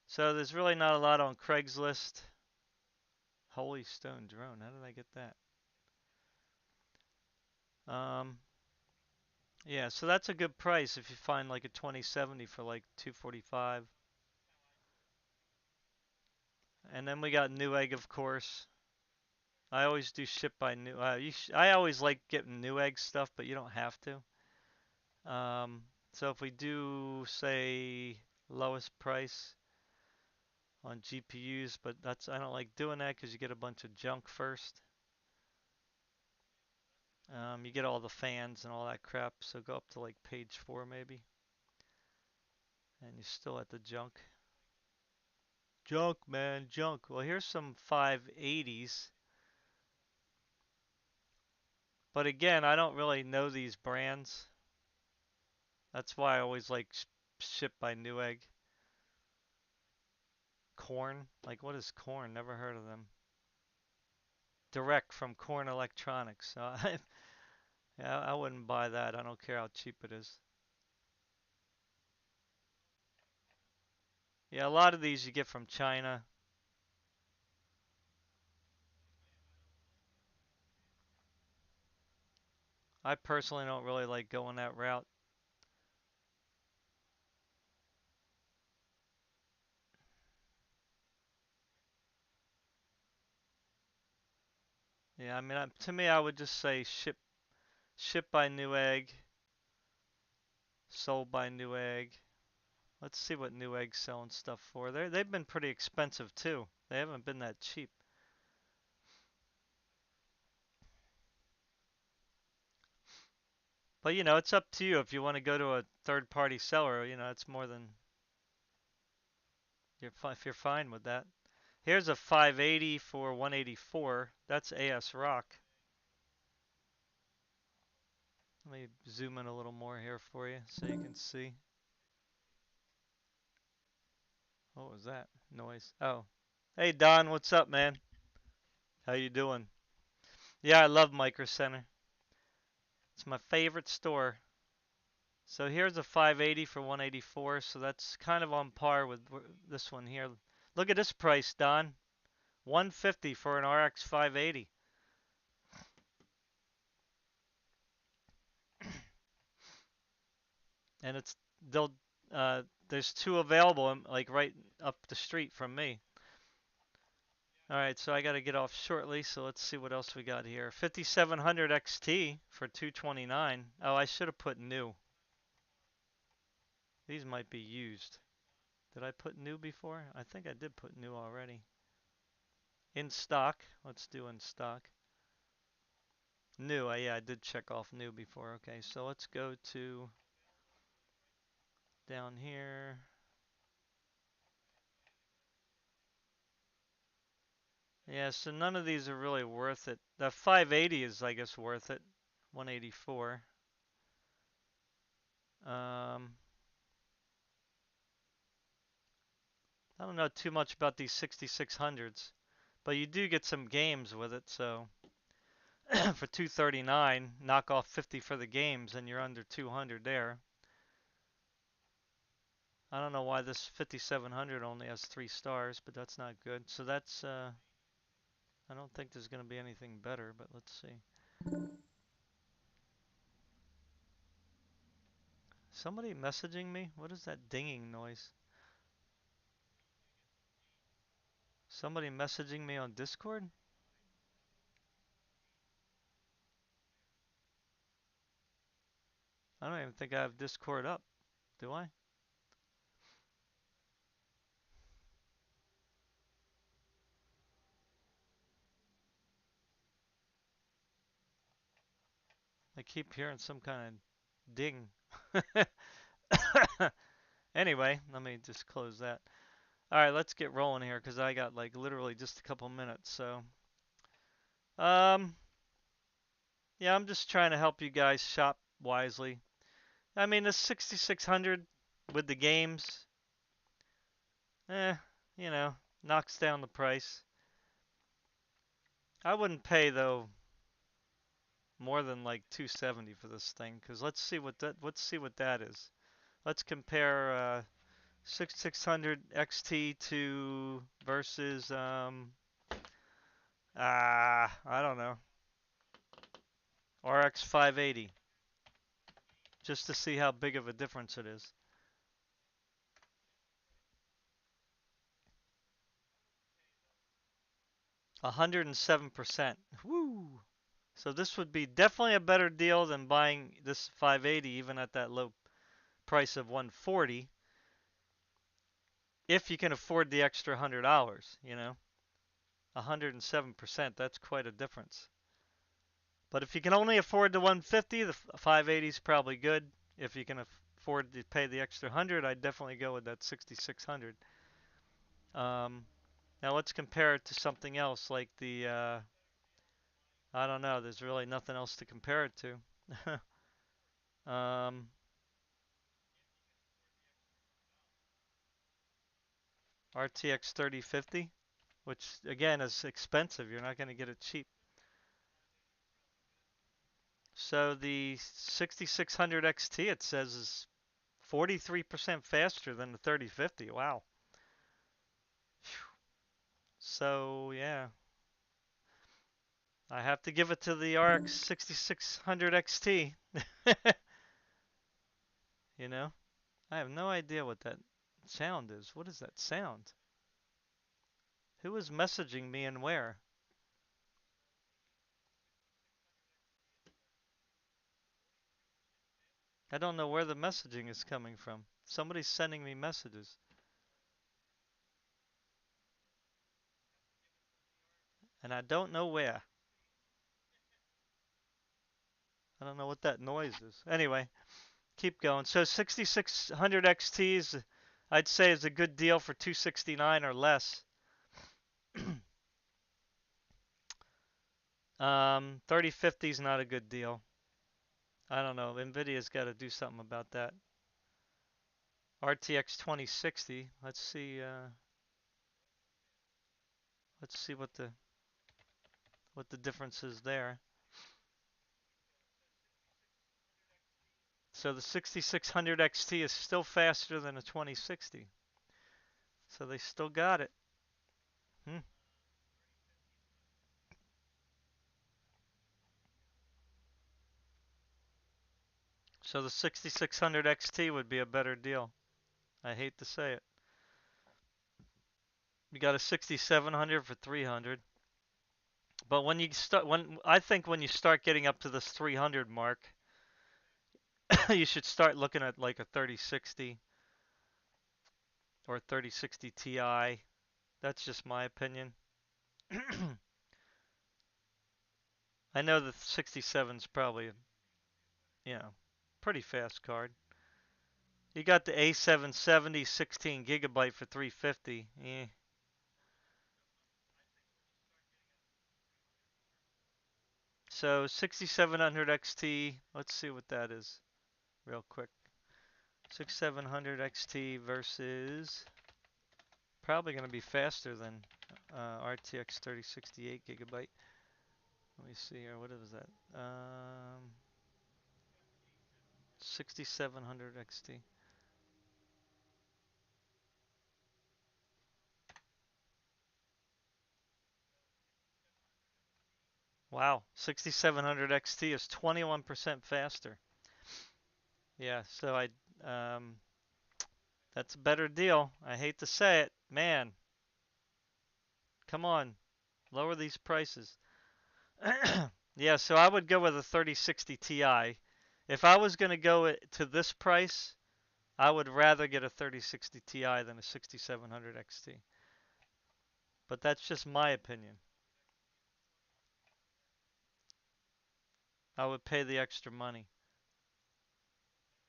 A: So there's really not a lot on Craigslist. Holy Stone drone. How did I get that? Um, yeah, so that's a good price if you find like a 2070 for like 245. And then we got Newegg, of course. I always do ship by New. I always like getting Newegg stuff, but you don't have to. So if we do say lowest price on GPUs, but I don't like doing that because you get a bunch of junk first. You get all the fans and all that crap. So go up to like page 4 maybe, and you're still at the junk. Junk, man, junk. Well, here's some 580s. But again, I don't really know these brands. That's why I always like ship by Newegg. Corn? Like, what is Corn? Never heard of them. Direct from Corn Electronics. Yeah, I wouldn't buy that. I don't care how cheap it is. Yeah, a lot of these you get from China. I personally don't really like going that route. Yeah, I mean, to me, I would just say ship by Newegg, sold by Newegg. Let's see what Newegg's selling stuff for. They've been pretty expensive too. They haven't been that cheap. But it's up to you if you want to go to a third-party seller. It's more than if you're fine with that. Here's a 580 for 184. That's AS Rock. Let me zoom in a little more here for you so you can see. What was that noise? Oh. Hey Don, what's up, man? How you doing? Yeah, I love Micro Center. It's my favorite store. So here's a 580 for 184, so that's kind of on par with this one here. Look at this price, Don. 150 for an RX 580. And they'll there's two available like right up the street from me. All right, so I got to get off shortly, so let's see what else we got here. 5700 XT for 229. Oh, I should have put new. These might be used. Did I put new before? I think I did put new already. In stock. Let's do in stock. New. Yeah, I did check off new before. Okay, so let's go to down here. Yeah, so none of these are really worth it. The 580 is, I guess, worth it. 184. Um, I don't know too much about these 6600s, but you do get some games with it. So for 239, knock off 50 for the games, and you're under 200 there. I don't know why this 5700 only has 3 stars, but that's not good. So that's I don't think there's going to be anything better, but let's see. Somebody messaging me? What is that dinging noise? Somebody messaging me on Discord? I don't even think I have Discord up. Do I? I keep hearing some kind of ding. Anyway, let me just close that. All right, let's get rolling here because I got like literally just a couple minutes. So, um, yeah, I'm just trying to help you guys shop wisely. I mean, the 6600 with the games, eh, you know, knocks down the price. I wouldn't pay though more than like 270 for this thing because let's see what that is. Let's compare 6600 XT to versus I don't know, RX 580 just to see how big of a difference it is. 107%. Woo! So this would be definitely a better deal than buying this 580 even at that low price of 140 if you can afford the extra $100. 107%, that's quite a difference. But if you can only afford the 150, the 580 is probably good. If you can afford to pay the extra 100, I'd definitely go with that 6600. Um, Now let's compare it to something else like the I don't know. There's really nothing else to compare it to. um, RTX 3050, which again is expensive. You're not going to get it cheap. So the 6600 XT it says is 43% faster than the 3050. Wow. So yeah, I have to give it to the RX 6600 XT. You know, I have no idea what that sound is. What is that sound? Who is messaging me and where? I don't know where the messaging is coming from. Somebody's sending me messages, and I don't know where. I don't know what that noise is. Anyway, keep going. So 6600 XTs, I'd say is a good deal for 269 or less. 3050 is not a good deal. I don't know. Nvidia's got to do something about that. RTX 2060. Let's see. Let's see what the difference is there. So the 6600 XT is still faster than a 2060. So they still got it. Hmm. So the 6600 XT would be a better deal. I hate to say it. You got a 6700 for 300. But when you start, when I think when you start getting up to this 300 mark, you should start looking at like a 3060 or 3060 Ti. That's just my opinion. I know the 67's probably, you know, pretty fast card. You got the A770 16 gigabyte for 350. Eh. So 6700 XT, let's see what that is real quick. 6700 XT versus probably going to be faster than RTX 3068 gigabyte. Let me see here. What is that? 6700 XT. Wow, 6700 XT is 21% faster. Yeah, so that's a better deal. I hate to say it, man. Come on, lower these prices. Yeah, so I would go with a 3060 Ti. If I was going to go to this price, I would rather get a 3060 Ti than a 6700 XT. But that's just my opinion. I would pay the extra money.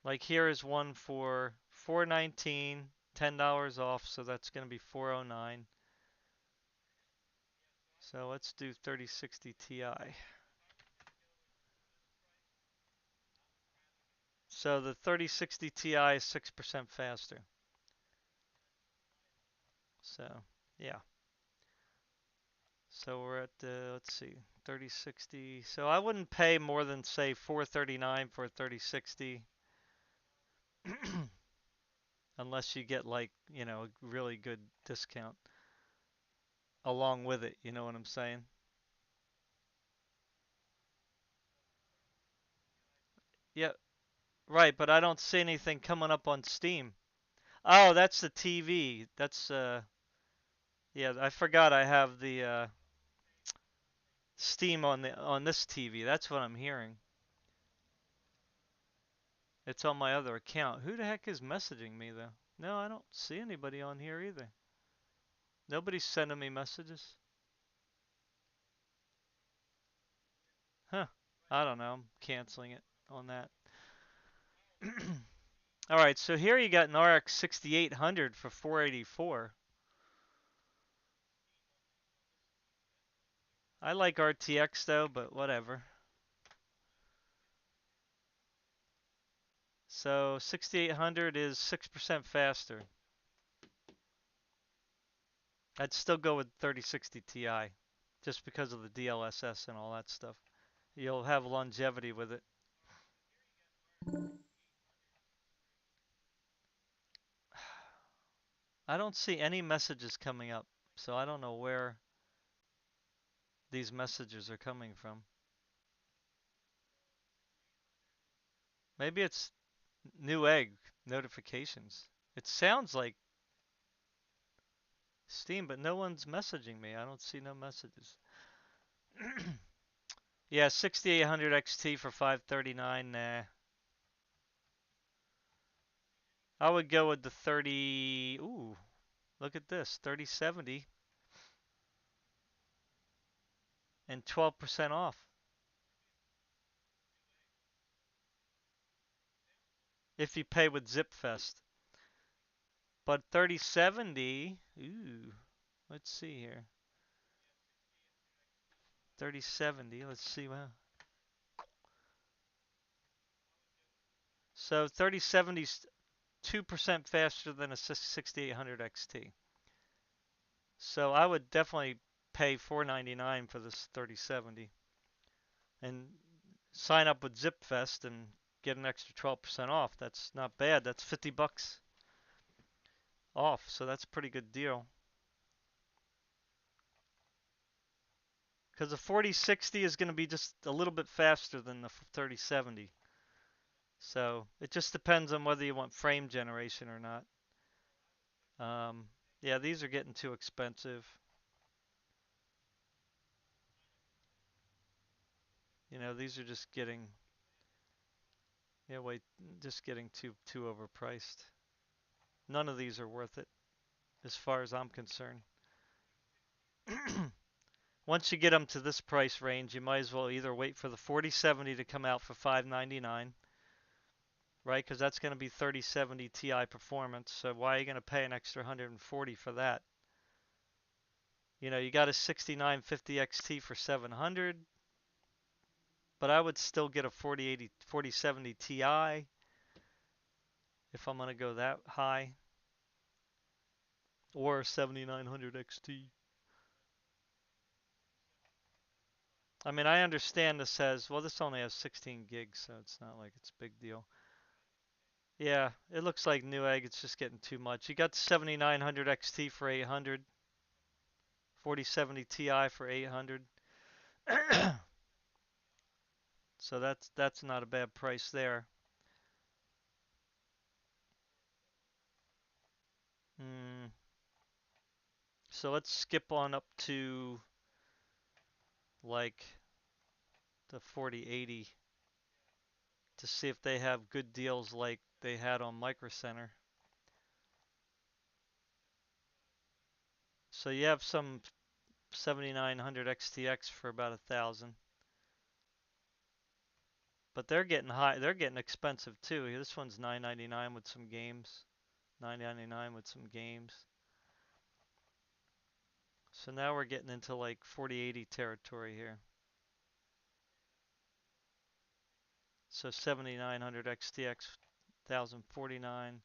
A: Like here is one for 419, $10 off, so that's going to be 409. So let's do 3060 Ti. So the 3060 Ti is 6% faster. So, yeah. So we're at let's see, 3060. So I wouldn't pay more than say 439 for a 3060 unless you get like, a really good discount along with it, you know what I'm saying? Yeah, right, but I don't see anything coming up on Steam. Oh, that's the TV. That's yeah, I forgot I have the Steam on this TV. That's what I'm hearing. It's on my other account. Who the heck is messaging me though? No, I don't see anybody on here either. Nobody's sending me messages. Huh. I don't know. I'm canceling it on that. All right, so here you got an RX 6800 for 484. I like RTX though, but whatever. So 6800 is 6% faster. I'd still go with 3060 Ti just because of the DLSS and all that stuff. You'll have longevity with it. I don't see any messages coming up, so I don't know where these messages are coming from. Maybe it's Newegg notifications. It sounds like Steam, but no one's messaging me. I don't see no messages. Yeah, 6800 XT for 539. Nah. I would go with the 30. Ooh, look at this, 3070 and 12% off if you pay with ZipFest. But 3070, ooh, let's see here. 3070, let's see. Well, so 3070's 2% faster than a 6800 XT. So I would definitely pay $499 for this 3070 and sign up with ZipFest and get an extra 12% off. That's not bad. That's 50 bucks off. So that's a pretty good deal. Because the 4060 is going to be just a little bit faster than the 3070. So it just depends on whether you want frame generation or not. Um, yeah, these are getting too expensive. You know, these are just getting, yeah, wait, just getting too overpriced. None of these are worth it as far as I'm concerned. Once you get them to this price range, you might as well either wait for the 4070 to come out for $599, right? Because that's going to be 3070 Ti performance. So why are you going to pay an extra 140 for that? You know, you got a 6950 XT for 700, but I would still get a 4080, 4070 Ti if I'm going to go that high, or a 7900 XT. I mean, I understand this says, well, this only has 16 gigs, so it's not like it's a big deal. Yeah, it looks like Newegg. It's just getting too much. You got the 7900 XT for 800, 4070 Ti for 800. So that's not a bad price there. Mm, so let's skip on up to like the 4080 to see if they have good deals like they had on Micro Center. So you have some 7900 XTX for about 1,000. But they're getting high. They're getting expensive too. This one's $999 with some games. $999 with some games. So now we're getting into like 4080 territory here. So 7900 XTX, 1049.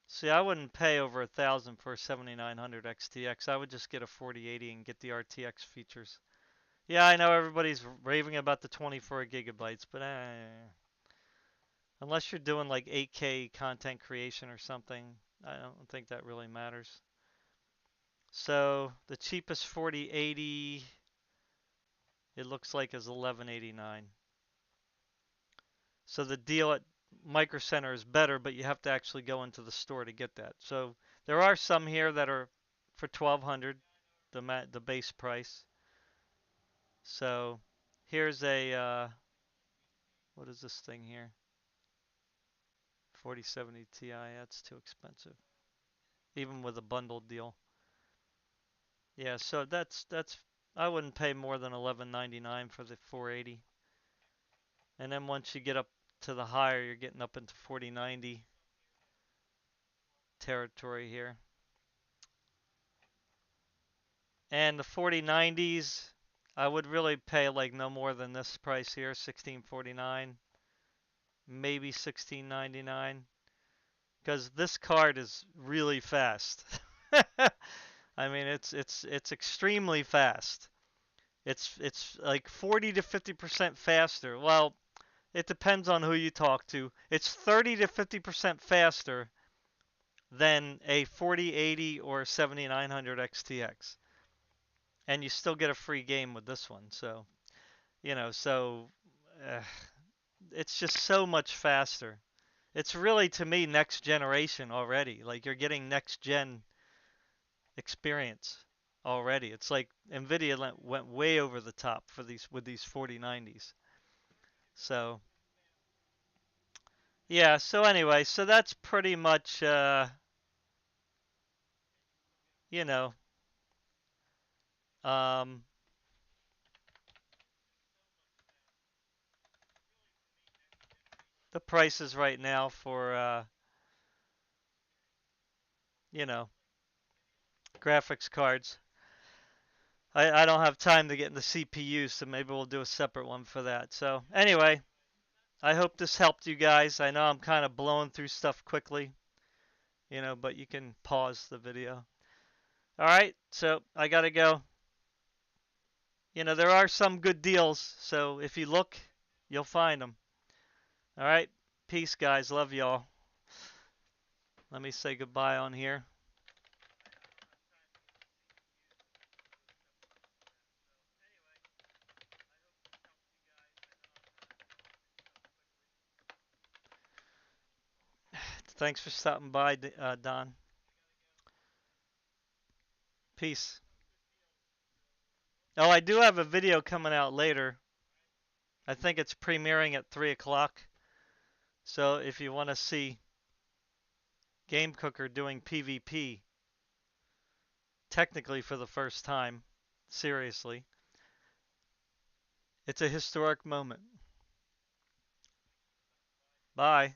A: See, I wouldn't pay over 1,000 for a 7900 XTX. I would just get a 4080 and get the RTX features. Yeah, I know everybody's raving about the 24 gigabytes, but unless you're doing like 8K content creation or something, I don't think that really matters. So the cheapest 4080 it looks like is 1189. So the deal at Micro Center is better, but you have to actually go into the store to get that. So there are some here that are for 1200, the base price. So here's a what is this thing here? 4070 Ti. That's too expensive, even with a bundled deal. Yeah, so that's I wouldn't pay more than 1199 for the 480. And then once you get up to the higher, you're getting up into 4090 territory here. And the 4090s, I would really pay like no more than this price here, 1649, maybe 1699, because this card is really fast. I mean, it's extremely fast. It's like 40 to 50% faster. Well, it depends on who you talk to. It's 30 to 50% faster than a 4080 or 7900 XTX. And you still get a free game with this one. So, uh, it's just so much faster. It's really, to me, next generation already. Like you're getting next gen experience already. It's like Nvidia went way over the top for these with these 4090s. So, Yeah, so anyway, so that's pretty much, you know, um, the prices right now for, you know, graphics cards. I don't have time to get into CPU, so maybe we'll do a separate one for that. So anyway, I hope this helped you guys. I know I'm kind of blowing through stuff quickly, but you can pause the video. All right, so I gotta go. There are some good deals, so if you look, you'll find them. All right, peace, guys. Love y'all. Let me say goodbye on here. Thanks for stopping by, Don. Peace. Oh, I do have a video coming out later. I think it's premiering at 3 o'clock. So if you want to see Game Cooker doing PvP, technically for the first time, seriously, it's a historic moment. Bye.